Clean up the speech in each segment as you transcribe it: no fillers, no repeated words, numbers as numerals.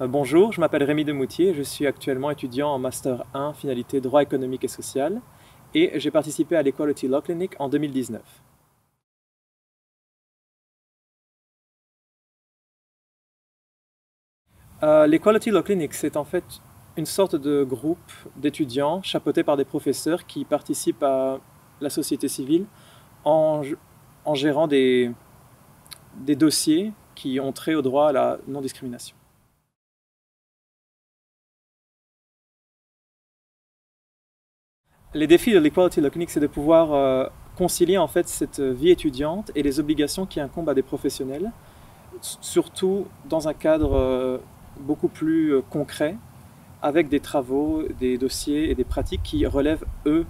Bonjour, je m'appelle Rémi Demoutier, je suis actuellement étudiant en Master 1, finalité droit économique et social, et j'ai participé à l'Equality Law Clinic en 2019. L'Equality Law Clinic, c'est en fait une sorte de groupe d'étudiants chapeautés par des professeurs qui participent à la société civile en, en gérant des dossiers qui ont trait au droit à la non-discrimination. Les défis de l'Equality Law Clinic, c'est de pouvoir concilier en fait cette vie étudiante et les obligations qui incombent à des professionnels, surtout dans un cadre beaucoup plus concret, avec des travaux, des dossiers et des pratiques qui relèvent, eux,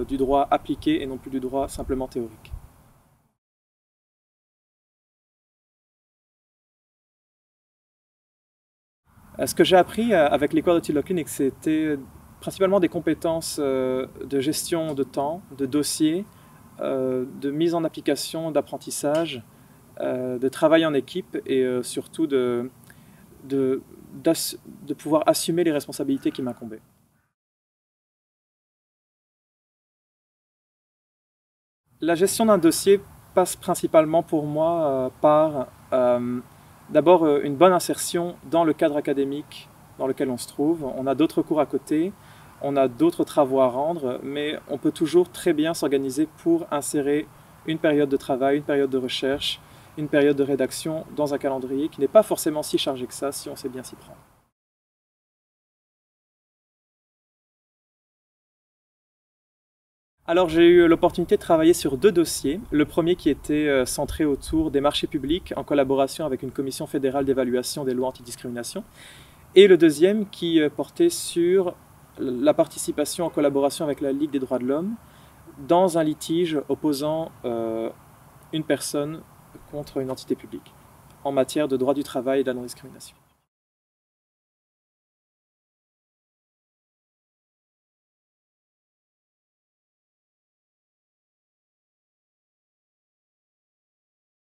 du droit appliqué et non plus du droit simplement théorique. Ce que j'ai appris avec l'Equality Law Clinic, c'était principalement des compétences de gestion de temps, de dossiers, de mise en application, d'apprentissage, de travail en équipe et surtout de, de pouvoir assumer les responsabilités qui m'incombaient. La gestion d'un dossier passe principalement pour moi par d'abord une bonne insertion dans le cadre académique dans lequel on se trouve. On a d'autres cours à côté, on a d'autres travaux à rendre, mais on peut toujours très bien s'organiser pour insérer une période de travail, une période de recherche, une période de rédaction dans un calendrier qui n'est pas forcément si chargé que ça si on sait bien s'y prendre. Alors j'ai eu l'opportunité de travailler sur deux dossiers. Le premier qui était centré autour des marchés publics en collaboration avec une commission fédérale d'évaluation des lois antidiscrimination. Et le deuxième qui portait sur la participation en collaboration avec la Ligue des droits de l'homme dans un litige opposant une personne contre une entité publique en matière de droit du travail et de la non-discrimination.